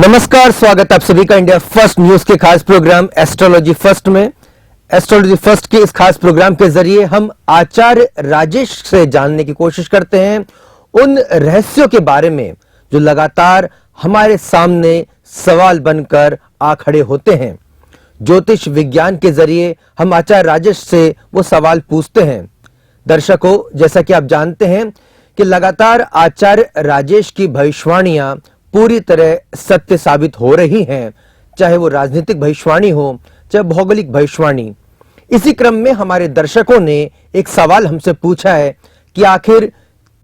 नमस्कार, स्वागत आप सभी का इंडिया फर्स्ट न्यूज के खास प्रोग्राम एस्ट्रोलॉजी फर्स्ट में। एस्ट्रोलॉजी फर्स्ट के इस खास प्रोग्राम के जरिए हम आचार्य राजेश से जानने की कोशिश करते हैं उन रहस्यों के बारे में जो लगातार हमारे सामने सवाल बनकर आ खड़े होते हैं। ज्योतिष विज्ञान के जरिए हम आचार्य राजेश से वो सवाल पूछते हैं। दर्शकों, जैसा कि आप जानते हैं कि लगातार आचार्य राजेश की भविष्यवाणियां पूरी तरह सत्य साबित हो रही हैं, चाहे वो राजनीतिक भविष्यवाणी हो, चाहे भौगोलिक भविष्यवाणी। इसी क्रम में हमारे दर्शकों ने एक सवाल हमसे पूछा है कि आखिर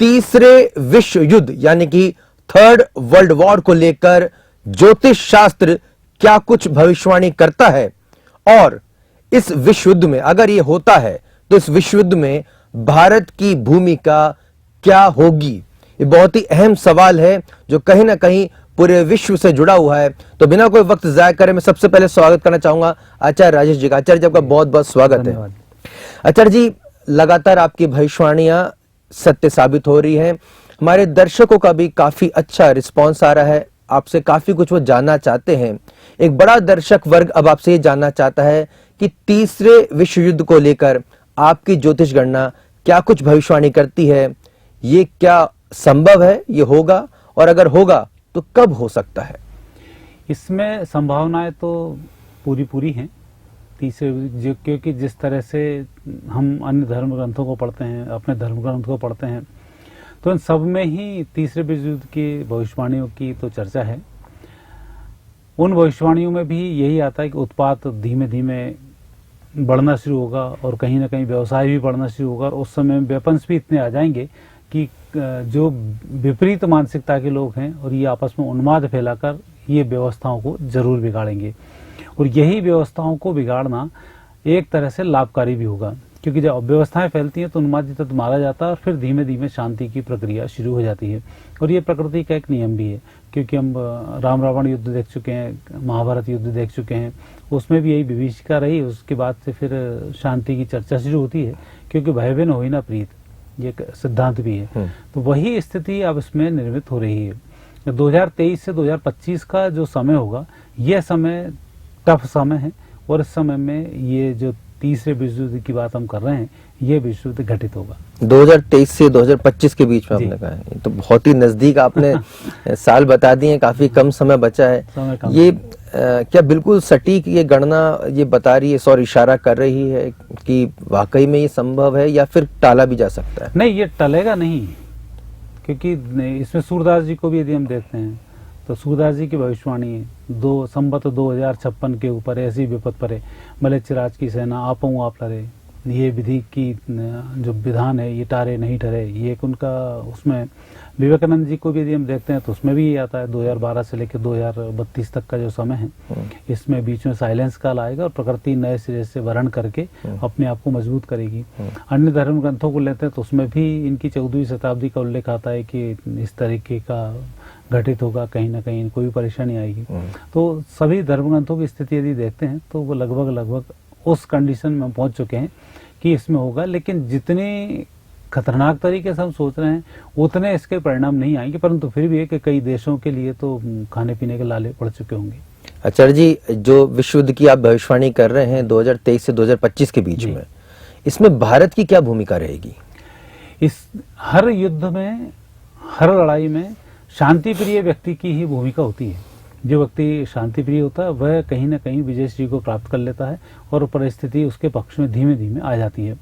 तीसरे विश्व युद्ध यानी कि थर्ड वर्ल्ड वॉर को लेकर ज्योतिष शास्त्र क्या कुछ भविष्यवाणी करता है, और इस विश्व युद्ध में अगर ये होता है तो इस विश्व युद्ध में भारत की भूमिका क्या होगी। ये बहुत ही अहम सवाल है जो कहीं ना कहीं पूरे विश्व से जुड़ा हुआ है। तो बिना कोई वक्त जाया करे मैं सबसे पहले स्वागत करना चाहूंगा आचार्य राजेश जी का। आचार्य जी, आपका बहुत बहुत स्वागत है। आचार्य जी, लगातार आपकी भविष्यवाणियां सत्य साबित हो रही हैं। हमारे दर्शकों का भी काफी अच्छा रिस्पॉन्स आ रहा है, आपसे काफी कुछ वो जानना चाहते हैं। एक बड़ा दर्शक वर्ग अब आपसे ये जानना चाहता है कि तीसरे विश्व युद्ध को लेकर आपकी ज्योतिष गणना क्या कुछ भविष्यवाणी करती है। ये क्या संभव है, ये होगा, और अगर होगा तो कब हो सकता है? इसमें संभावनाएं तो पूरी हैं तीसरे, क्योंकि जिस तरह से हम अन्य धर्म ग्रंथों को पढ़ते हैं, अपने धर्म ग्रंथ को पढ़ते हैं, तो इन सब में ही तीसरे विश्व युद्ध की भविष्यवाणियों की तो चर्चा है। उन भविष्यवाणियों में भी यही आता है कि उत्पात धीमे धीमे बढ़ना शुरू होगा और कहीं ना कहीं व्यवसाय भी बढ़ना शुरू होगा, और उस समय वेपन्स भी इतने आ जाएंगे कि जो विपरीत मानसिकता के लोग हैं और ये आपस में उन्माद फैलाकर ये व्यवस्थाओं को जरूर बिगाड़ेंगे। और यही व्यवस्थाओं को बिगाड़ना एक तरह से लाभकारी भी होगा, क्योंकि जब व्यवस्थाएं फैलती हैं तो उन्मादी तत्व मारा जाता है और फिर धीमे धीमे शांति की प्रक्रिया शुरू हो जाती है। और ये प्रकृति का एक नियम भी है, क्योंकि हम राम रावण युद्ध देख चुके हैं, महाभारत युद्ध देख चुके हैं, उसमें भी यही विभीषिका रही। उसके बाद से फिर शांति की चर्चा शुरू होती है, क्योंकि भय बिन होई ना प्रीत, ये सिद्धांत भी है। तो वही स्थिति अब इसमें निर्मित हो रही है। 2023 से 2025 का जो समय होगा, यह समय टफ समय है, और इस समय में ये जो तीसरे विश्व युद्ध की बात हम कर रहे हैं, ये विश्व युद्ध घटित होगा 2023 से 2025 के बीच में। आपने कहा है ये तो बहुत ही नजदीक आपने साल बता दिए, काफी कम समय बचा है। ये क्या बिल्कुल सटीक ये गणना ये बता रही है और इशारा कर रही है कि वाकई में ये संभव है, या फिर टाला भी जा सकता है? नहीं, ये टलेगा नहीं, क्योंकि इसमें सूरदास जी को भी यदि हम देखते हैं तो सूरदास जी की भविष्यवाणी है, संवत 2056 के ऊपर ऐसी विपत परे, भले चिराज की सेना आपऊ आप लड़े, ये विधि की जो विधान है ये टारे नहीं टरे, ये एक उनका उसमें। विवेकानंद जी को भी यदि हम देखते हैं तो उसमें भी ये आता है 2012 से लेकर 2032 तक का जो समय है, इसमें बीच में साइलेंस काल आएगा और प्रकृति नए सिरे से वर्ण करके अपने आप को मजबूत करेगी। अन्य धर्म ग्रंथों को लेते हैं तो उसमें भी इनकी 14वीं शताब्दी का उल्लेख आता है कि इस तरीके का घटित होगा, कहीं ना कहीं कोई परेशानी आएगी। तो सभी धर्म ग्रंथों की स्थिति यदि देखते हैं तो वो लगभग उस कंडीशन में पहुंच चुके हैं कि इसमें होगा। लेकिन जितने खतरनाक तरीके से हम सोच रहे हैं उतने इसके परिणाम नहीं आएंगे, परंतु फिर भी है कि कई देशों के लिए तो खाने पीने के लाले पड़ चुके होंगे। आचार्य जी, जो विश्व युद्ध की आप भविष्यवाणी कर रहे हैं 2023 से 2025 के बीच में, इसमें भारत की क्या भूमिका रहेगी? इस हर युद्ध में, हर लड़ाई में शांति प्रिय व्यक्ति की ही भूमिका होती है। जो व्यक्ति शांति प्रिय होता है वह कहीं ना कहीं विजय श्री को प्राप्त कर लेता है और परिस्थिति उसके पक्ष में धीमे धीमे आ जाती है।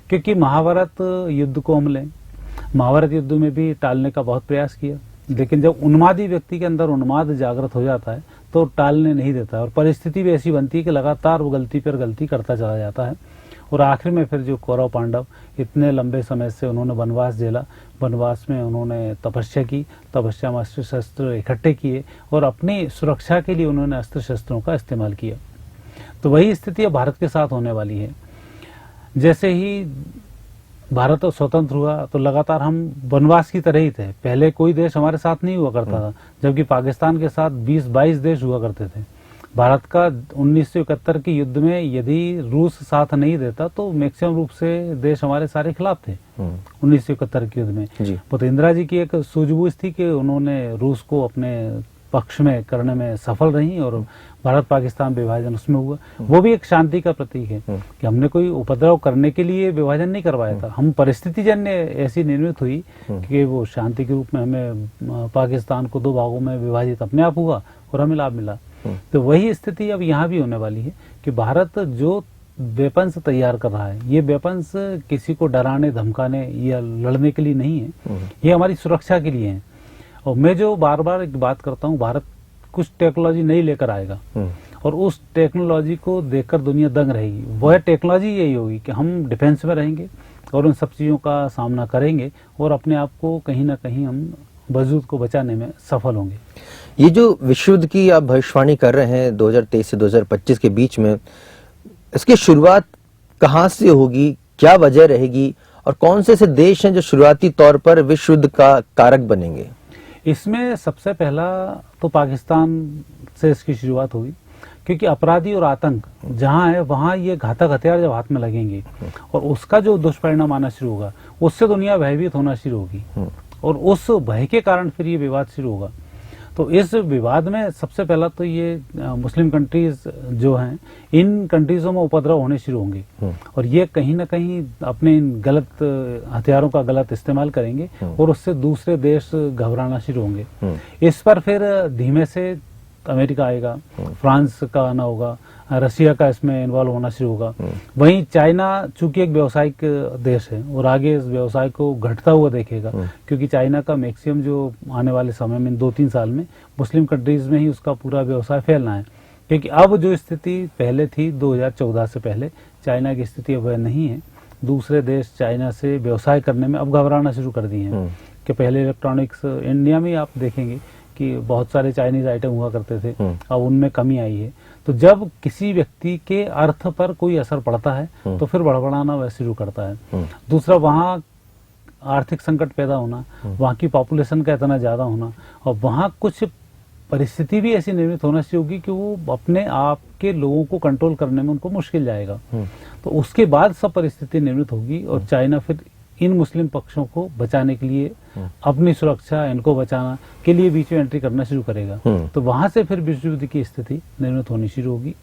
क्योंकि महाभारत युद्ध को हम लें, महाभारत युद्ध में भी टालने का बहुत प्रयास किया, लेकिन जब उन्मादी व्यक्ति के अंदर उन्माद जागृत हो जाता है तो टालने नहीं देता है, और परिस्थिति भी ऐसी बनती है कि लगातार वो गलती पर गलती करता चला जाता है। और आखिर में फिर जो कौरव पांडव इतने लंबे समय से उन्होंने वनवास झेला, वनवास में उन्होंने तपस्या की, तपस्या में अस्त्र शस्त्र इकट्ठे किए और अपनी सुरक्षा के लिए उन्होंने अस्त्र शस्त्रों का इस्तेमाल किया। तो वही स्थिति अब भारत के साथ होने वाली है। जैसे ही भारत स्वतंत्र हुआ तो लगातार हम वनवास की तरह ही थे। पहले कोई देश हमारे साथ नहीं हुआ करता था, जबकि पाकिस्तान के साथ 20-22 देश हुआ करते थे। भारत का 1971 के युद्ध में यदि रूस साथ नहीं देता तो मैक्सिमम रूप से देश हमारे सारे खिलाफ थे 1971 के युद्ध में। तो इंदिरा जी की एक सूझबूझ थी कि उन्होंने रूस को अपने पक्ष में करने में सफल रही और भारत पाकिस्तान विभाजन उसमें हुआ, वो भी एक शांति का प्रतीक है कि हमने कोई उपद्रव करने के लिए विभाजन नहीं करवाया था, हम परिस्थितिजन्य ऐसी निर्मित हुई कि वो शांति के रूप में हमें पाकिस्तान को 2 भागों में विभाजित अपने आप हुआ और हमें लाभ मिला। तो वही स्थिति अब यहाँ भी होने वाली है कि भारत जो वेपन्स तैयार कर रहा है, ये वेपन्स किसी को डराने धमकाने या लड़ने के लिए नहीं है, ये हमारी सुरक्षा के लिए है। और मैं जो बार बार एक बात करता हूँ, भारत कुछ टेक्नोलॉजी नहीं लेकर आएगा और उस टेक्नोलॉजी को देखकर दुनिया दंग रहेगी। वह टेक्नोलॉजी यही होगी कि हम डिफेंस में रहेंगे और उन सब चीजों का सामना करेंगे और अपने आप को कहीं ना कहीं हम वजूद को बचाने में सफल होंगे। ये जो विश्व युद्ध की आप भविष्यवाणी कर रहे हैं 2023 से 2025 के बीच में, इसकी शुरुआत कहाँ से होगी, क्या वजह रहेगी और कौन से ऐसे देश हैं जो शुरुआती तौर पर विश्व युद्ध का कारक बनेंगे? इसमें सबसे पहला तो पाकिस्तान से इसकी शुरुआत होगी, क्योंकि अपराधी और आतंक जहां है वहां ये घातक हथियार जब हाथ में लगेंगे और उसका जो दुष्परिणाम आना शुरू होगा, उससे दुनिया भयभीत होना शुरू होगी और उस भय के कारण फिर ये विवाद शुरू होगा। तो इस विवाद में सबसे पहला तो ये मुस्लिम कंट्रीज जो हैं, इन कंट्रीजों में उपद्रव होने शुरू होंगे और ये कहीं ना कहीं अपने इन गलत हथियारों का गलत इस्तेमाल करेंगे और उससे दूसरे देश घबराना शुरू होंगे। इस पर फिर धीमे से अमेरिका आएगा, फ्रांस का आना होगा, रशिया का इसमें इन्वॉल्व होना शुरू होगा। वहीं चाइना चूंकि एक व्यावसायिक देश है और आगे इस व्यवसाय को घटता हुआ देखेगा, क्योंकि चाइना का मैक्सिमम जो आने वाले समय में 2-3 साल में मुस्लिम कंट्रीज में ही उसका पूरा व्यवसाय फैलना है। क्योंकि अब जो स्थिति पहले थी 2014 से पहले, चाइना की स्थिति अब नहीं है। दूसरे देश चाइना से व्यवसाय करने में अब घबराना शुरू कर दिए हैं कि पहले इलेक्ट्रॉनिक्स इंडिया में आप देखेंगे कि बहुत सारे चाइनीज आइटम हुआ करते थे, अब उनमें कमी आई है। तो जब किसी व्यक्ति के अर्थ पर कोई असर पड़ता है तो फिर बड़बड़ाना वह शुरू करता है। दूसरा, वहाँ आर्थिक संकट पैदा होना, वहाँ की पॉपुलेशन का इतना ज्यादा होना और वहाँ कुछ परिस्थिति भी ऐसी निर्मित होना शुरू होगी कि वो अपने आप के लोगों को कंट्रोल करने में उनको मुश्किल जाएगा। तो उसके बाद सब परिस्थिति निर्मित होगी और चाइना फिर इन मुस्लिम पक्षों को बचाने के लिए, अपनी सुरक्षा, इनको बचाना के लिए बीच में एंट्री करना शुरू करेगा। तो वहां से फिर विश्व युद्ध की स्थिति निर्मित होनी शुरू होगी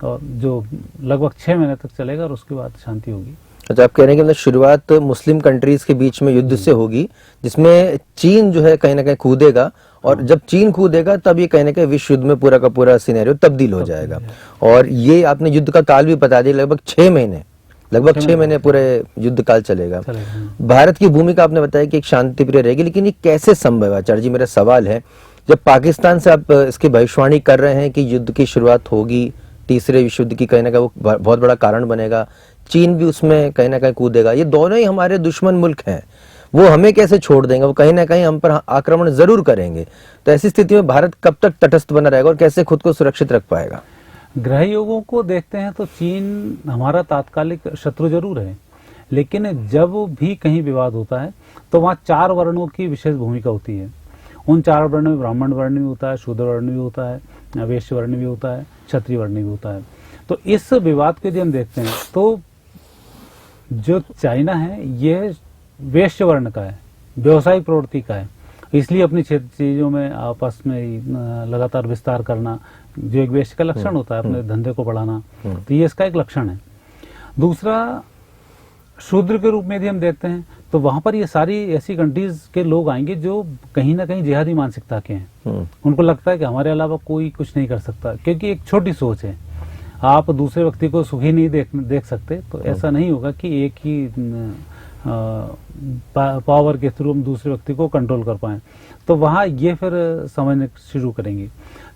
और जो लगभग 6 महीने तक चलेगा और उसके बाद शांति होगी। अच्छा, आप कह रहे हैं कि मतलब शुरुआत मुस्लिम कंट्रीज के बीच में युद्ध से होगी, जिसमें चीन जो है कहीं ना कहीं कूदेगा और जब चीन कूदेगा तब ये कहीं ना कहीं विश्व युद्ध में पूरा का पूरा सिनेरियो तब्दील हो जाएगा। और ये आपने युद्ध का काल भी बता दिया, लगभग 6 महीने पूरे युद्ध काल चलेगा। भारत की भूमिका आपने बताया कि एक शांति प्रिय रहेगी, लेकिन ये कैसे संभव है आचार्य जी? मेरा सवाल है, जब पाकिस्तान से आप इसकी भविष्यवाणी कर रहे हैं कि युद्ध की शुरुआत होगी, तीसरे विश्व युद्ध की, कहीं ना कहीं वो बहुत बड़ा कारण बनेगा, चीन भी उसमें कहीं ना कहीं कूदेगा, ये दोनों ही हमारे दुश्मन मुल्क हैं, वो हमें कैसे छोड़ देंगे? वो कहीं ना कहीं हम पर आक्रमण जरूर करेंगे। तो ऐसी स्थिति में भारत कब तक तटस्थ बना रहेगा और कैसे खुद को सुरक्षित रख पाएगा? ग्रह योगों को देखते हैं तो चीन हमारा तात्कालिक शत्रु जरूर है, लेकिन जब भी कहीं विवाद होता है तो वहाँ 4 वर्णों की विशेष भूमिका होती है। उन 4 वर्णों में ब्राह्मण वर्ण भी होता है, शूद्र वर्ण भी होता है, वैश्य वर्ण भी होता है, क्षत्रिय वर्ण भी होता है। तो इस विवाद को यदि हम देखते हैं तो जो चाइना है ये वैश्य वर्ण का है, व्यवसायिक प्रवृत्ति का है, इसलिए अपनी चीजों में आपस में लगातार विस्तार करना जो एक वैश्य का लक्षण होता है, अपने धंधे को बढ़ाना, तो ये इसका एक लक्षण है। दूसरा, शूद्र के रूप में यदि हम देखते हैं तो वहां पर ये सारी ऐसी कंट्रीज के लोग आएंगे जो कहीं ना कहीं जिहादी मानसिकता के हैं। उनको लगता है कि हमारे अलावा कोई कुछ नहीं कर सकता, क्योंकि एक छोटी सोच है, आप दूसरे व्यक्ति को सुखी नहीं देख सकते, तो ऐसा नहीं होगा कि एक ही पावर के थ्रू हम दूसरे व्यक्ति को कंट्रोल कर पाए। तो वहां ये फिर समझने शुरू करेंगे।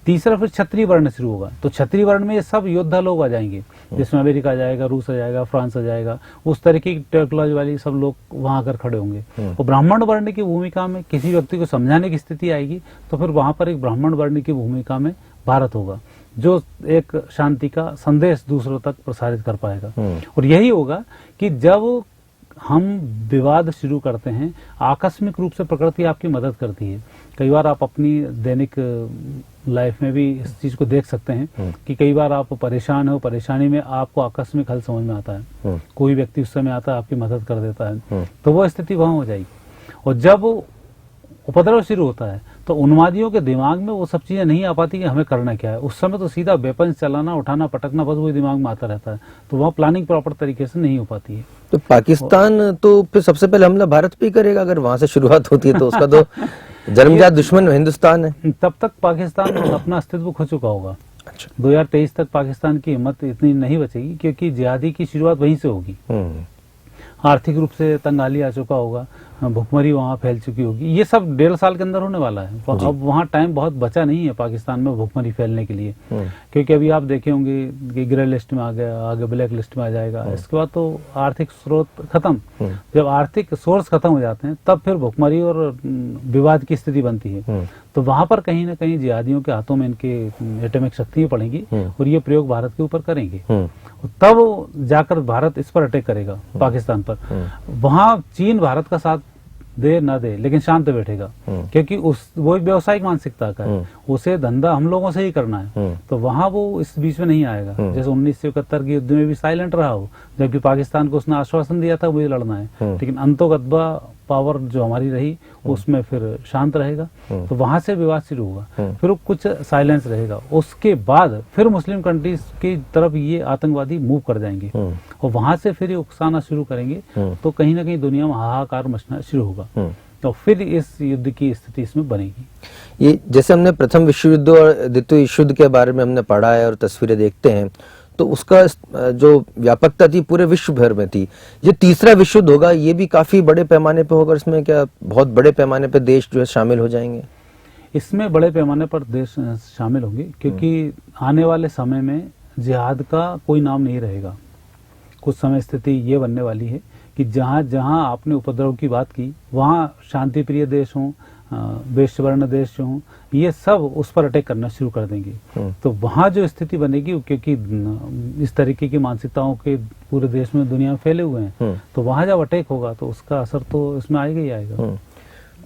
तीसरा, फिर क्षत्रिय वर्ण शुरू होगा। तो क्षत्रिय वर्ण में ये सब योद्धा लोग आ जाएंगे, जिसमें अमेरिका आ जाएगा, रूस आ जाएगा, फ्रांस आ जाएगा, उस तरह की टेक्नोलॉजी वाली सब लोग वहां आकर खड़े होंगे। और ब्राह्मण वर्ण की भूमिका में किसी व्यक्ति को समझाने की स्थिति आएगी तो फिर वहां पर एक ब्राह्मण वर्ण की भूमिका में भारत होगा, जो एक शांति का संदेश दूसरों तक प्रसारित कर पाएगा। और यही होगा कि जब हम विवाद शुरू करते हैं, आकस्मिक रूप से प्रकृति आपकी मदद करती है। कई बार आप अपनी दैनिक लाइफ में भी इस चीज को देख सकते हैं कि कई बार आप परेशान हो, परेशानी में आपको आकस्मिक हल समझ में आता है, कोई व्यक्ति उस समय आता है, आपकी मदद कर देता है, तो वो स्थिति वहां हो जाएगी। और जब उपद्रव शुरू होता है तो उन्मादियों के दिमाग में वो सब चीजें नहीं आ पाती कि हमें करना क्या है। उस समय तो सीधा वेपन चलाना, उठाना, पटकना, बस वही दिमाग में आता रहता है, तो वहाँ प्लानिंग प्रॉपर तरीके से नहीं हो पाती है। तो पाकिस्तान तो फिर सबसे पहले हमला भारत पे ही करेगा, अगर वहां से शुरुआत होती है तो उसका तो जन्मजात दुश्मन हिंदुस्तान है। तब तक पाकिस्तान अपना अस्तित्व खो चुका होगा। अच्छा। 2023 तक पाकिस्तान की हिम्मत इतनी नहीं बचेगी, क्योंकि जिहादी की शुरुआत वहीं से होगी। आर्थिक रूप से तंगाली आ चुका होगा, भुखमरी वहाँ फैल चुकी होगी। ये सब 1.5 साल के अंदर होने वाला है। अब वहाँ टाइम बहुत बचा नहीं है पाकिस्तान में भुखमरी फैलने के लिए, क्योंकि अभी आप देखे होंगे कि ग्रे लिस्ट में आ गया, आगे ब्लैक लिस्ट में आ जाएगा। इसके बाद तो आर्थिक स्रोत खत्म। जब आर्थिक सोर्स खत्म हो जाते हैं तब फिर भुखमरी और विवाद की स्थिति बनती है। तो वहां पर कहीं ना कहीं जिहादियों के हाथों में इनके एटॉमिक शक्तियां पड़ेंगी और ये प्रयोग भारत के ऊपर करेंगे। तब जाकर भारत इस पर अटैक करेगा, पाकिस्तान पर। वहां चीन भारत का साथ दे ना दे, लेकिन शांत बैठेगा, क्योंकि वो व्यावसायिक मानसिकता का है, उसे धंधा हम लोगों से ही करना है। तो वहां वो इस बीच में नहीं आएगा। जैसे 1971 के युद्ध में भी साइलेंट रहा हो, जबकि पाकिस्तान को उसने आश्वासन दिया था मुझे लड़ना है, लेकिन अंतोगत्वा पावर जो हमारी रही उसमें फिर शांत रहेगा। तो वहां से विवाद शुरू होगा, फिर कुछ साइलेंस रहेगा, उसके बाद फिर मुस्लिम कंट्रीज की तरफ ये आतंकवादी मूव कर जाएंगे और वहां से फिर ये उकसाना शुरू करेंगे। तो कहीं ना कहीं दुनिया में हाहाकार मचना शुरू होगा, तो फिर इस युद्ध की स्थिति इसमें बनेगी। ये जैसे हमने प्रथम विश्व युद्ध और द्वितीय विश्व युद्ध के बारे में हमने पढ़ा है और तस्वीरें देखते हैं, तो उसका जो व्यापकता थी पूरे विश्व भर में थी। ये तीसरा विश्व युद्ध होगा, ये भी काफी बड़े पैमाने पे होगा। इसमें क्या बहुत बड़े पैमाने पे देश जो है शामिल हो जाएंगे? इसमें बड़े पैमाने पर देश शामिल होंगे, क्योंकि आने वाले समय में जिहाद का कोई नाम नहीं रहेगा। कुछ समय स्थिति ये बनने वाली है कि जहां जहां आपने उपद्रव की बात की, वहां शांति प्रिय देश हों, वैश्यवर्ण देश हों, ये सब उस पर अटैक करना शुरू कर देंगे। तो वहां जो स्थिति बनेगी, क्योंकि इस तरीके की मानसिकताओं के पूरे देश में, दुनिया में फैले हुए हैं, तो वहां जब अटैक होगा तो उसका असर तो इसमें आएगा ही आएगा।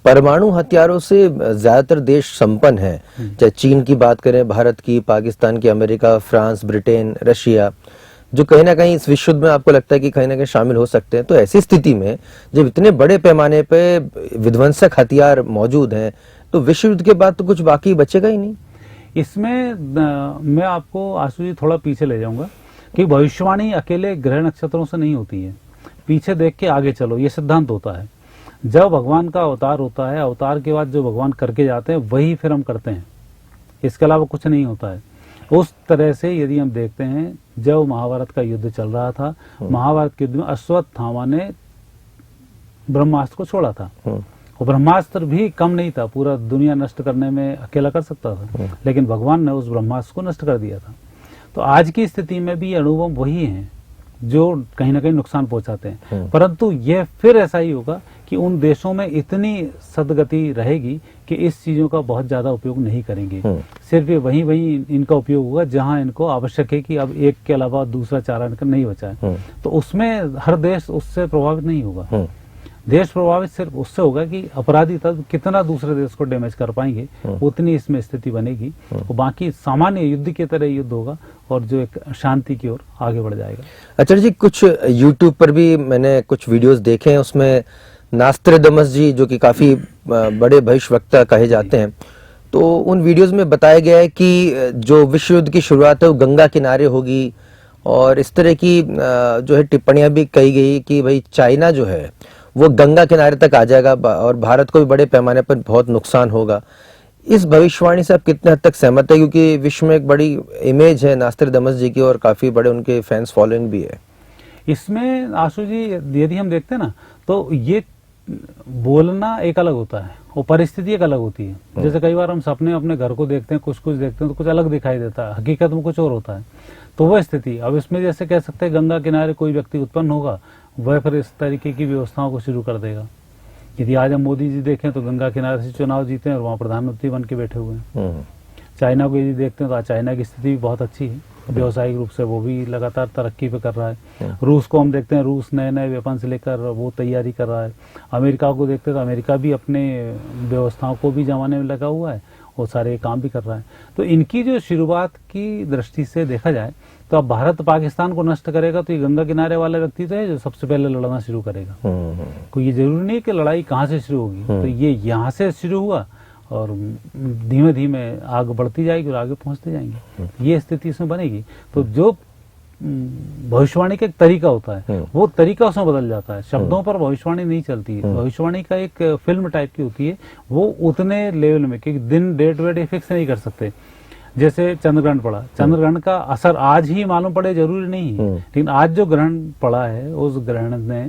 परमाणु हथियारों से ज्यादातर देश संपन्न है, चाहे चीन की बात करें, भारत की, पाकिस्तान की, अमेरिका, फ्रांस, ब्रिटेन, रशिया, जो कहीं ना कहीं इस विश्व युद्ध में आपको लगता है कि कहीं ना कहीं शामिल हो सकते हैं। तो ऐसी स्थिति में जब इतने बड़े पैमाने पे विध्वंसक हथियार मौजूद हैं, तो विश्व युद्ध के बाद तो कुछ बाकी बचेगा ही नहीं। इसमें मैं आपको आशु जी थोड़ा पीछे ले जाऊंगा कि भविष्यवाणी अकेले ग्रह नक्षत्रों से नहीं होती है। पीछे देख के आगे चलो, ये सिद्धांत होता है। जब भगवान का अवतार होता है, अवतार के बाद जो भगवान करके जाते हैं वही फिर हम करते हैं, इसके अलावा कुछ नहीं होता है। उस तरह से यदि हम देखते हैं, जब महाभारत का युद्ध चल रहा था, महाभारत के युद्ध में अश्वत्थामा ने ब्रह्मास्त्र को छोड़ा था, और ब्रह्मास्त्र भी कम नहीं था, पूरा दुनिया नष्ट करने में अकेला कर सकता था, लेकिन भगवान ने उस ब्रह्मास्त्र को नष्ट कर दिया था। तो आज की स्थिति में भी अणुबम वही हैं जो कहीं ना कहीं नुकसान पहुंचाते हैं, परंतु यह फिर ऐसा ही होगा कि उन देशों में इतनी सदगति रहेगी कि इस चीजों का बहुत ज्यादा उपयोग नहीं करेंगे। सिर्फ वहीं वहीं इनका उपयोग होगा जहां इनको आवश्यक है कि अब एक के अलावा दूसरा चारा नहीं बचा है। तो उसमें हर देश उससे प्रभावित नहीं होगा। देश प्रभावित सिर्फ उससे होगा कि अपराधी तत्व कितना दूसरे देश को डैमेज कर पाएंगे, उतनी इसमें स्थिति बनेगी। और बाकी सामान्य युद्ध की तरह युद्ध होगा और जो एक शांति की ओर आगे बढ़ जाएगा। अच्छा जी, कुछ यूट्यूब पर भी मैंने कुछ वीडियोस देखे हैं, उसमें नास्त्रेदमस जी जो कि काफी बड़े भविष्यवक्ता कहे जाते हैं, तो उन वीडियोस में बताया गया है कि जो विश्व युद्ध की शुरुआत है वो गंगा किनारे होगी, और इस तरह की जो है टिप्पणियां भी कही गई कि भाई चाइना जो है वो गंगा किनारे तक आ जाएगा और भारत को भी बड़े पैमाने पर बहुत नुकसान होगा। इस भविष्यवाणी से आप कितने हद तक सहमत है, क्योंकि विश्व में एक बड़ी इमेज है नास्त्रेदमस जी की और काफी बड़े उनके फैंस फॉलोइंग भी है। इसमें आशु जी यदि हम देखते हैं ना, तो ये बोलना एक अलग होता है और परिस्थिति एक अलग होती है। जैसे कई बार हम सपने अपने घर को देखते हैं, कुछ कुछ देखते हैं तो कुछ अलग दिखाई देता है, हकीकत में कुछ और होता है। तो वह स्थिति, अब इसमें जैसे कह सकते हैं गंगा किनारे कोई व्यक्ति उत्पन्न होगा, वह फिर इस तरीके की व्यवस्थाओं को शुरू कर देगा। यदि आज हम मोदी जी देखें तो गंगा किनारे से चुनाव जीते हैं और वहां प्रधानमंत्री बन के बैठे हुए हैं। चाइना को यदि देखते हैं तो चाइना की स्थिति भी बहुत अच्छी है, व्यवसायिक रूप से वो भी लगातार तरक्की पे कर रहा है। रूस को हम देखते हैं, रूस नए नए वेपन से लेकर वो तैयारी कर रहा है। अमेरिका को देखते हैं तो अमेरिका भी अपने व्यवस्थाओं को भी जमाने में लगा हुआ है और सारे काम भी कर रहा है। तो इनकी जो शुरुआत की दृष्टि से देखा जाए तो अब भारत पाकिस्तान को नष्ट करेगा तो ये गंगा किनारे वाला व्यक्ति तो है जो सबसे पहले लड़ना शुरू करेगा। कोई ये जरूरी नहीं कि लड़ाई कहाँ से शुरू होगी, तो ये यहाँ से शुरू हुआ और धीमे धीमे आग बढ़ती जाएगी और आगे पहुंचते जाएंगे, ये स्थिति इसमें बनेगी। तो जो भविष्यवाणी का एक तरीका होता है वो तरीका उसमें बदल जाता है। शब्दों पर भविष्यवाणी नहीं चलती है, भविष्यवाणी का एक फिल्म टाइप की होती है, वो उतने लेवल में कि दिन डेट वेट फिक्स नहीं कर सकते। जैसे चंद्रग्रहण पड़ा, चंद्रग्रहण का असर आज ही मालूम पड़े जरूरी नहीं है, लेकिन आज जो ग्रहण पड़ा है उस ग्रहण ने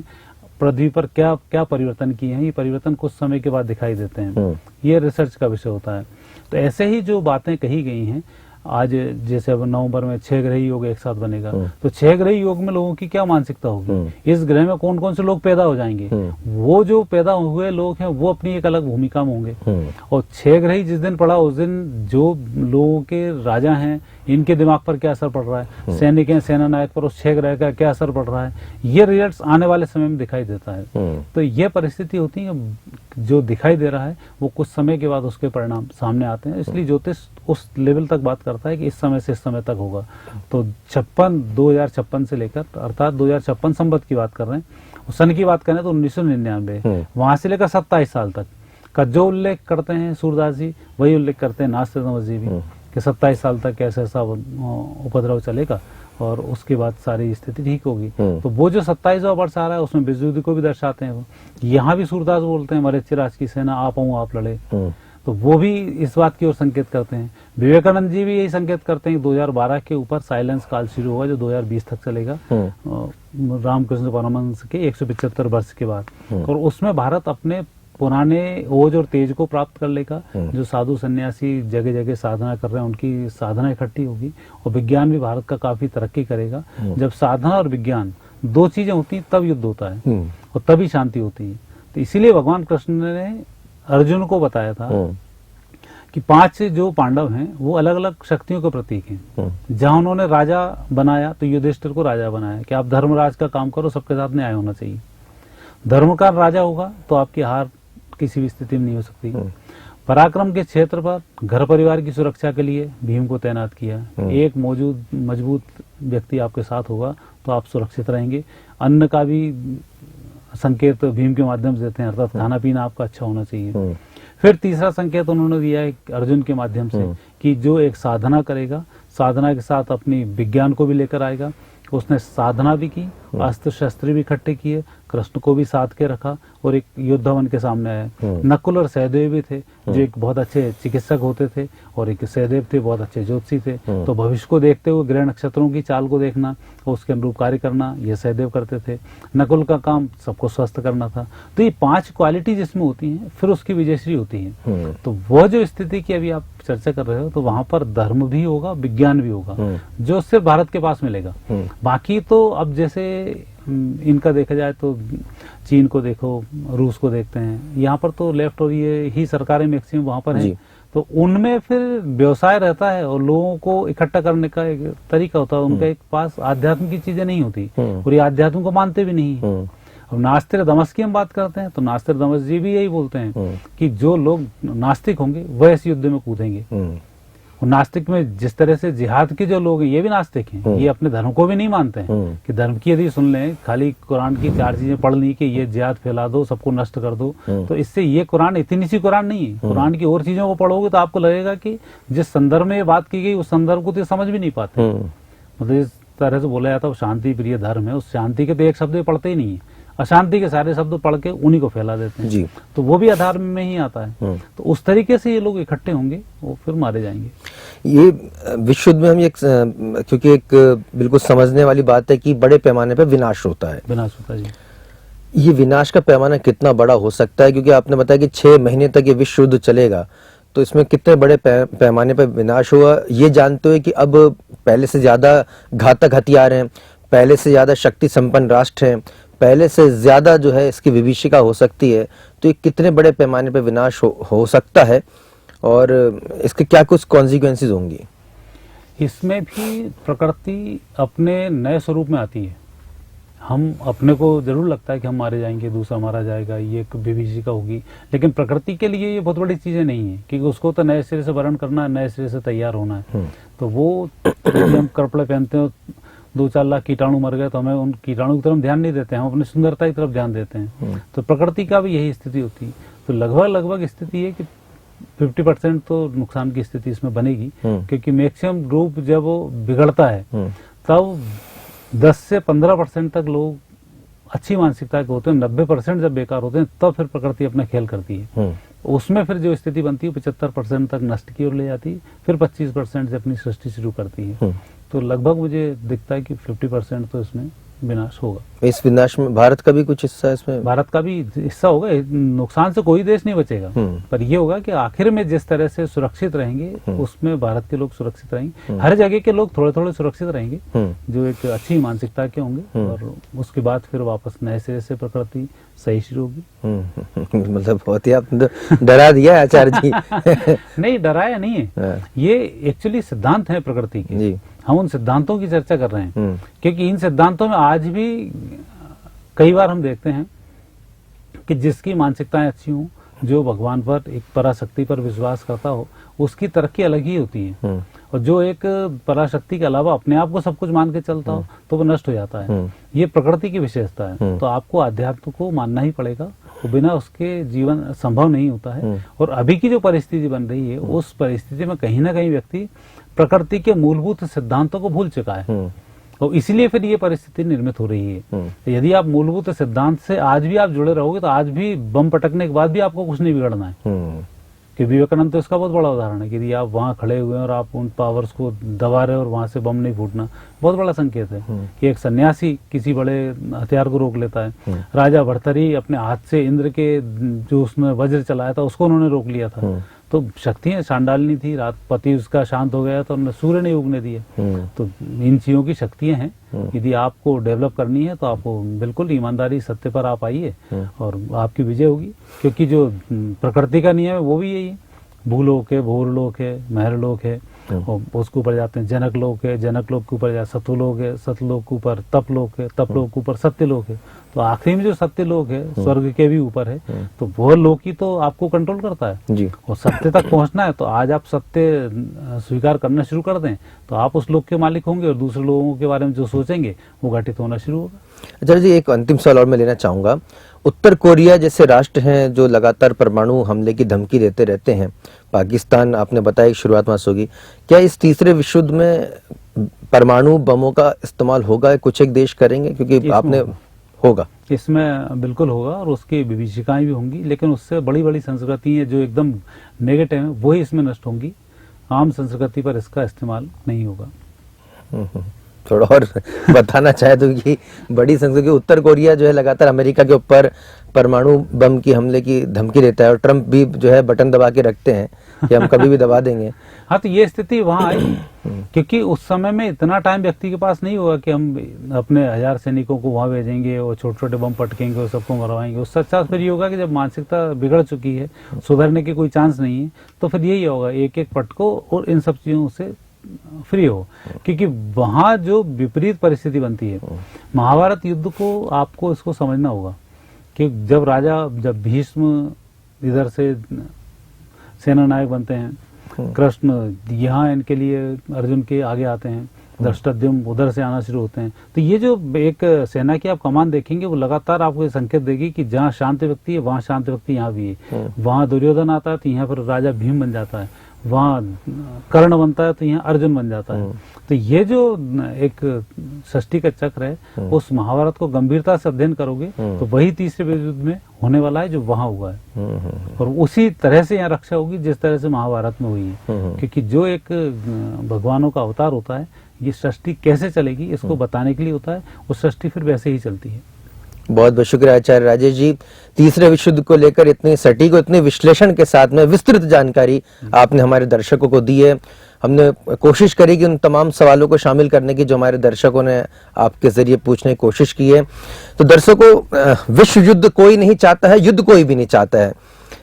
पृथ्वी पर क्या क्या परिवर्तन किए हैं, ये परिवर्तन कुछ समय के बाद दिखाई देते हैं। ये रिसर्च का विषय होता है। तो ऐसे ही जो बातें कही गई हैं आज, जैसे अब नवंबर में 6 ग्रही योग एक साथ बनेगा, तो 6 ग्रही योग में लोगों की क्या मानसिकता होगी, इस ग्रह में कौन कौन से लोग पैदा हो जाएंगे, वो जो पैदा हुए लोग हैं वो अपनी एक अलग भूमिका में होंगे। और 6 ग्रही जिस दिन पड़ा उस दिन जो लोगों के राजा हैं इनके दिमाग पर क्या असर पड़ रहा है, सैनिक हैं, सेना नायक पर उस 6 ग्रह का क्या असर पड़ रहा है, ये रिजल्ट्स आने वाले समय में दिखाई देता है। तो ये परिस्थिति होती है, जो दिखाई दे रहा है वो कुछ समय के बाद उसके परिणाम सामने आते हैं। इसलिए ज्योतिष उस लेवल तक बात करता है कि इस समय से इस समय तक होगा। तो 2056 से लेकर, अर्थात 2056 संवत की बात कर रहे हैं, सन की बात करें तो 1999 वहां से लेकर 27 साल तक का जो उल्लेख करते हैं सूरदास जी, वही उल्लेख करते हैं नास्तिक जी भी, कि 27 साल तक ऐसा ऐसा उपद्रव चलेगा और उसके बाद सारी स्थिति ठीक होगी। तो वो जो 27वां वर्ष आ रहा है उसमें विद्युत को भी दर्शाते हैं। वो यहाँ भी सूरदास बोलते हैं मरे चिराज की सेना आप आऊं आप लड़े, तो वो भी इस बात की ओर संकेत करते हैं। विवेकानंद जी भी यही संकेत करते हैं कि 2012 के ऊपर साइलेंस काल शुरू होगा जो 2020 तक चलेगा, रामकृष्ण परमहंस के 175 वर्ष के बाद। और उसमें भारत अपने पुराने ओज और तेज को प्राप्त कर लेगा। जो साधु सन्यासी जगह जगह साधना कर रहे हैं उनकी साधना इकट्ठी होगी और विज्ञान भी भारत का काफी तरक्की करेगा। जब साधना और विज्ञान दो चीजें होती हैं तब युद्ध होता है और तभी शांति होती है। तो इसीलिए भगवान कृष्ण ने अर्जुन को बताया था कि 5 जो पांडव हैं वो अलग अलग शक्तियों के प्रतीक हैं। जहां उन्होंने राजा बनाया तो युधिष्ठिर को राजा बनाया कि आप धर्मराज का काम करो, सबके साथ न्याय होना चाहिए। धर्म का राजा होगा तो आपकी हार किसी भी स्थिति में नहीं हो सकती। पराक्रम के क्षेत्र पर घर परिवार की सुरक्षा के लिए भीम को तैनात किया। एक मौजूद मजबूत व्यक्ति आपके साथ होगा तो आप सुरक्षित रहेंगे। अन्न का भी संकेत भीम के माध्यम से देते हैं, अर्थात खाना पीना आपका अच्छा होना चाहिए। फिर तीसरा संकेत उन्होंने दिया है अर्जुन के माध्यम से कि जो एक साधना करेगा, साधना के साथ अपनी विज्ञान को भी लेकर आएगा। उसने साधना भी की, अस्त्र शस्त्र भी इकट्ठे किए, कृष्ण को भी साथ के रखा और एक योद्धा बन के सामने आया। नकुल और सहदेव भी थे जो एक बहुत अच्छे चिकित्सक होते थे और एक सहदेव थे बहुत अच्छे ज्योतिषी थे। तो भविष्य को देखते हुए ग्रह नक्षत्रों की चाल को देखना और उसके अनुरूप कार्य करना ये सहदेव करते थे। नकुल का काम सबको स्वस्थ करना था। तो ये 5 क्वालिटी जिसमें होती हैं फिर उसकी विजयश्री होती है। तो वो जो स्थिति की अभी आप चर्चा कर रहे हो तो वहां पर धर्म भी होगा, विज्ञान भी होगा, जो सिर्फ भारत के पास मिलेगा। बाकी तो अब जैसे इनका देखा जाए तो चीन को देखो, रूस को देखते हैं, यहाँ पर तो लेफ्ट और ये ही सरकारें मैक्सिमम वहां पर हैं। तो उनमें फिर व्यवसाय रहता है और लोगों को इकट्ठा करने का एक तरीका होता है। उनका एक पास आध्यात्म की चीजें नहीं होती और ये आध्यात्म को मानते भी नहीं। अब नास्तिक दमस की हम बात करते हैं तो नास्तिक दमस जी भी यही बोलते हैं कि जो लोग नास्तिक होंगे वह इस युद्ध में कूदेंगे। और नास्तिक में जिस तरह से जिहाद के जो लोग हैं ये भी नास्तिक हैं, ये अपने धर्म को भी नहीं मानते हैं कि धर्म की यदि सुन लें, खाली कुरान की 4 चीजें पढ़ ली कि ये जिहाद फैला दो, सबको नष्ट कर दो, तो इससे ये कुरान इतनी सी कुरान नहीं है। कुरान की और चीजों को पढ़ोगे तो आपको लगेगा कि जिस संदर्भ में ये बात की गई उस संदर्भ को तो समझ भी नहीं पाते। मतलब इस तरह से बोला जाता है शांति प्रिय धर्म है, उस शांति के तो एक शब्द पढ़ते ही नहीं है, अशांति के सारे शब्द पढ़ के उन्हीं को फैला देते हैं जी। तो वो भी अधर्म में ही आता है। तो उस तरीके से ये लोग इकट्ठे होंगे वो फिर मारे जाएंगे। ये विश्व युद्ध में हम क्योंकि एक बिल्कुल समझने वाली बात है कि बड़े पैमाने पर विनाश होता है। विनाश होता है जी। ये विनाश का पैमाना कितना बड़ा हो सकता है, क्योंकि आपने बताया कि 6 महीने तक ये विश्व युद्ध चलेगा, तो इसमें कितने बड़े पैमाने पर विनाश हुआ ये जानते हुए कि अब पहले से ज्यादा घातक हथियार हैं, पहले से ज्यादा शक्ति संपन्न राष्ट्र हैं, पहले से ज्यादा जो है इसकी विभीषिका हो सकती है, तो ये कितने बड़े पैमाने पर विनाश हो सकता है और इसके क्या कुछ कॉन्सिक्वेंसेस होंगी? इसमें भी प्रकृति अपने नए स्वरूप में आती है। हम अपने को जरूर लगता है कि हम मारे जाएंगे, दूसरा मारा जाएगा, ये एक विभीषिका होगी, लेकिन प्रकृति के लिए ये बहुत बड़ी चीजें नहीं है, क्योंकि उसको तो नए सिरे से वर्ण करना है, नए सिरे से तैयार होना है। तो वो यदि हम कपड़े पहनते हो 2-4 लाख कीटाणु मर गए तो हमें उन कीटाणु की तरफ ध्यान नहीं देते हैं, हम अपनी सुंदरता की तरफ ध्यान देते हैं। तो प्रकृति का भी यही स्थिति होती है। तो लगभग स्थिति है कि 50% तो नुकसान की स्थिति इसमें बनेगी, क्योंकि मैक्सिमम रूप जब वो बिगड़ता है तब 10 से 15% तक लोग अच्छी मानसिकता के होते हैं, 90% जब बेकार होते हैं तब फिर प्रकृति अपना खेल करती है। उसमें फिर जो स्थिति बनती है 75% तक नष्ट की ओर ले जाती है, फिर 25% से अपनी सृष्टि शुरू करती है। तो लगभग मुझे दिखता है कि 50% तो इसमें विनाश होगा। इस विनाश में भारत का भी कुछ हिस्सा है इसमें? भारत का भी हिस्सा होगा, नुकसान से कोई देश नहीं बचेगा, पर ये होगा कि आखिर में जिस तरह से सुरक्षित रहेंगे उसमें भारत के लोग सुरक्षित रहेंगे, हर जगह के लोग थोड़े थोड़े सुरक्षित रहेंगे जो एक अच्छी मानसिकता के होंगे, और उसके बाद फिर वापस नए सिरे से प्रकृति सही शुरू होगी। मतलब बहुत ही आप डरा दिया आचार्य जी। नहीं, डराया नहीं है, ये एक्चुअली सिद्धांत है प्रकृति के जी। हम उन सिद्धांतों की चर्चा कर रहे हैं, क्योंकि इन सिद्धांतों में आज भी कई बार हम देखते हैं कि जिसकी मानसिकताएं अच्छी हों, जो भगवान पर, एक पराशक्ति पर विश्वास करता हो, उसकी तरक्की अलग ही होती है। और जो एक पराशक्ति के अलावा अपने आप को सब कुछ मान के चलता हो तो वो नष्ट हो जाता है। ये प्रकृति की विशेषता है। तो आपको अध्यात्म को मानना ही पड़ेगा, तो बिना उसके जीवन संभव नहीं होता है। और अभी की जो परिस्थिति बन रही है, उस परिस्थिति में कहीं ना कहीं व्यक्ति प्रकृति के मूलभूत सिद्धांतों को भूल चुका है, और इसलिए फिर ये परिस्थिति निर्मित हो रही है। तो यदि आप मूलभूत सिद्धांत से आज भी आप जुड़े रहोगे तो आज भी बम पटकने के बाद भी आपको कुछ नहीं बिगड़ना है। कि विवेकानंद तो इसका बहुत बड़ा उदाहरण है कि यदि आप वहां खड़े हुए हैं और आप उन पावर्स को दबा रहे हो और वहां से बम नहीं फूटना, बहुत बड़ा संकेत है कि एक सन्यासी किसी बड़े हथियार को रोक लेता है। राजा भर्तरी अपने हाथ से इंद्र के जो उसने वज्र चलाया था उसको उन्होंने रोक लिया था। तो शक्तियां शांडालिनी थी, रात पति उसका शांत हो गया तो उन्होंने सूर्य नहीं उगने दिया। तो इन चीजों की शक्तियां हैं, यदि आपको डेवलप करनी है तो आपको बिल्कुल ईमानदारी सत्य पर आप आइए और आपकी विजय होगी। क्योंकि जो प्रकृति का नियम है वो भी यही है, भूलोक है, भोरलोक है, महरलोक है, और उसके ऊपर जाते हैं जनक लोक है, जनक लोक के ऊपर जाते सतुलोक है, सतलोक के ऊपर तपलोक है, तपलोक के ऊपर सत्यलोक है। तो आखिरी में जो सत्य लोक है स्वर्ग के भी ऊपर है, तो वो लोक ही तो आपको कंट्रोल करता है जी। और सत्य तक पहुंचना है तो आज आप सत्य स्वीकार करना शुरू कर दें तो आप उस लोक के मालिक होंगे, और दूसरे लोगों के बारे में जो सोचेंगे वो घटित होना शुरू होगा। अच्छा जी, एक अंतिम सवाल और मैं लेना चाहूंगा। उत्तर कोरिया जैसे राष्ट्र हैं जो लगातार परमाणु हमले की धमकी देते रहते हैं, पाकिस्तान आपने बताया कि शुरुआत वहां से होगी, क्या इस तीसरे विश्व युद्ध में परमाणु बमों का इस्तेमाल होगा? कुछ एक देश करेंगे? क्योंकि आपने होगा, इसमें बिल्कुल होगा, और उसकी विभीषिकाएं भी होंगी, लेकिन उससे बड़ी बड़ी संस्कृति है जो एकदम नेगेटिव है वही इसमें नष्ट होंगी। आम संस्कृति पर इसका इस्तेमाल नहीं होगा। थोड़ा और बताना चाहे तो कि बड़ी संस्कृति, उत्तर कोरिया जो है लगातार अमेरिका के ऊपर परमाणु बम की हमले की धमकी देता है, और ट्रंप भी जो है बटन दबा के रखते हैं कि हम कभी भी दबा देंगे। हाँ, तो ये स्थिति वहां आई क्योंकि उस समय में इतना टाइम व्यक्ति के पास नहीं होगा कि हम अपने 1000 सैनिकों को वहां भेजेंगे और छोटे छोटे बम पटकेंगे और सबको मरवाएंगे। उससे अच्छा फिर ये होगा कि जब मानसिकता बिगड़ चुकी है, सुधरने की कोई चांस नहीं है, तो फिर यही होगा, एक एक पटको और इन सब चीजों से फ्री हो। क्योंकि वहां जो विपरीत परिस्थिति बनती है, महाभारत युद्ध को आपको इसको समझना होगा कि जब भीष्म इधर से सेना नायक बनते हैं, कृष्ण यहाँ इनके लिए अर्जुन के आगे आते हैं, धृष्टद्युम्न उधर से आना शुरू होते हैं, तो ये जो एक सेना की आप कमान देखेंगे वो लगातार आपको संकेत देगी कि जहाँ शांत व्यक्ति है वहाँ शांत व्यक्ति यहाँ भी है। वहाँ दुर्योधन आता है तो यहाँ पर राजा भीम बन जाता है, वहाँ कर्ण बनता है तो यहाँ अर्जुन बन जाता है। तो ये जो एक षष्ठी का चक्र है, उस महाभारत को गंभीरता से अध्ययन करोगे तो वही तीसरे विश्व युद्ध में होने वाला है जो वहां हुआ है, और उसी तरह से यहाँ रक्षा होगी जिस तरह से महाभारत में हुई है। क्योंकि जो एक भगवानों का अवतार होता है, ये सृष्टि कैसे चलेगी इसको बताने के लिए होता है, वो सृष्टि फिर वैसे ही चलती है। बहुत बहुत शुक्रिया आचार्य राजेश जी, तीसरे विश्व युद्ध को लेकर इतनी सटीक और इतने विश्लेषण के साथ में विस्तृत जानकारी आपने हमारे दर्शकों को दी है। हमने कोशिश करी कि उन तमाम सवालों को शामिल करने की जो हमारे दर्शकों ने आपके जरिए पूछने की कोशिश की है। तो दर्शकों, विश्व युद्ध कोई नहीं चाहता है, युद्ध कोई भी नहीं चाहता है,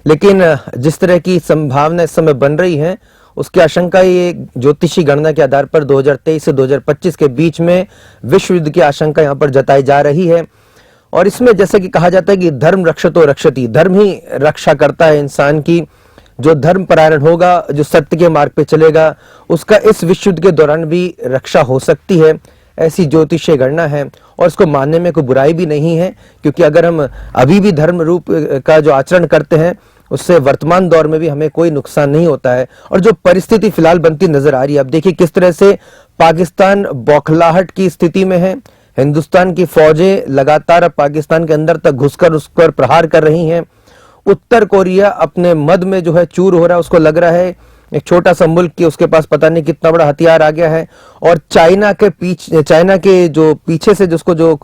लेकिन जिस तरह की संभावना इस समय बन रही है उसकी आशंका ये ज्योतिषी गणना के आधार पर 2023 से 2025 के बीच में विश्व युद्ध की आशंका यहाँ पर जताई जा रही है। और इसमें जैसे कि कहा जाता है कि धर्म रक्षतो रक्षति, धर्म ही रक्षा करता है इंसान की। जो धर्म परायण होगा, जो सत्य के मार्ग पे चलेगा, उसका इस विश्व युद्ध के दौरान भी रक्षा हो सकती है, ऐसी ज्योतिषीय गणना है। और इसको मानने में कोई बुराई भी नहीं है, क्योंकि अगर हम अभी भी धर्म रूप का जो आचरण करते हैं उससे वर्तमान दौर में भी हमें कोई नुकसान नहीं होता है। और जो परिस्थिति फिलहाल बनती नजर आ रही है, अब देखिए किस तरह से पाकिस्तान बौखलाहट की स्थिति में है। हिंदुस्तान की फौजें लगातार अब पाकिस्तान के अंदर तक घुसकर उस पर प्रहार कर रही हैं। उत्तर कोरिया अपने मद में जो है चूर हो रहा है, उसको लग रहा है एक छोटा सा मुल्क की उसके पास पता नहीं कितना बड़ा हथियार आ गया है। और चाइना के जो पीछे से जिसको जो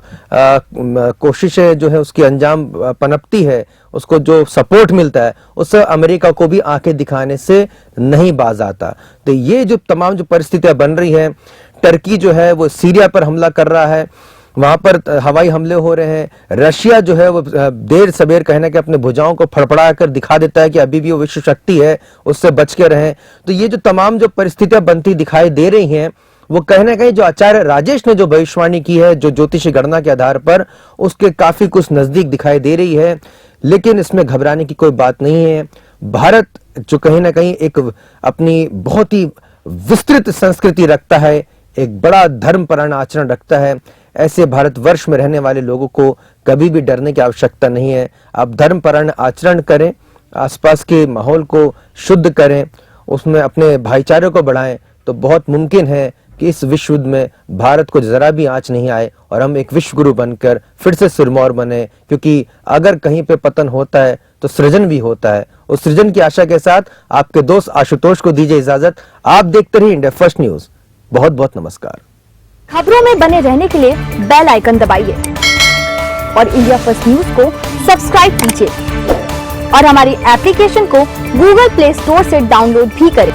कोशिशें जो है उसकी अंजाम पनपती है, उसको जो सपोर्ट मिलता है, उससे अमेरिका को भी आंखें दिखाने से नहीं बाज आता। तो ये जो तमाम जो परिस्थितियां बन रही है, टर्की जो है वो सीरिया पर हमला कर रहा है, वहां पर हवाई हमले हो रहे हैं। रशिया जो है वो देर सबेर कहने के अपने भुजाओं को फड़फड़ा कर दिखा देता है कि अभी भी वो विश्व शक्ति है, उससे बच के रहें। तो ये जो तमाम जो परिस्थितियां बनती दिखाई दे रही हैं, वो कहीं ना कहीं जो आचार्य राजेश ने जो भविष्यवाणी की है जो ज्योतिषी गणना के आधार पर, उसके काफी कुछ नजदीक दिखाई दे रही है। लेकिन इसमें घबराने की कोई बात नहीं है। भारत जो कहीं ना कहीं एक अपनी बहुत ही विस्तृत संस्कृति रखता है, एक बड़ा धर्मपरायण आचरण रखता है, ऐसे भारतवर्ष में रहने वाले लोगों को कभी भी डरने की आवश्यकता नहीं है। आप धर्मपरायण आचरण करें, आसपास के माहौल को शुद्ध करें, उसमें अपने भाईचारे को बढ़ाएं, तो बहुत मुमकिन है कि इस विश्व युद्ध में भारत को जरा भी आंच नहीं आए और हम एक विश्व गुरु बनकर फिर से सिरमौर बने। क्योंकि अगर कहीं पे पतन होता है तो सृजन भी होता है। उस सृजन की आशा के साथ आपके दोस्त आशुतोष को दीजिए इजाजत। आप देखते रहिए इंडिया फर्स्ट न्यूज। बहुत बहुत नमस्कार। खबरों में बने रहने के लिए बेल आइकन दबाइए और इंडिया फर्स्ट न्यूज को सब्सक्राइब कीजिए और हमारी एप्लीकेशन को गूगल प्ले स्टोर से डाउनलोड भी करें।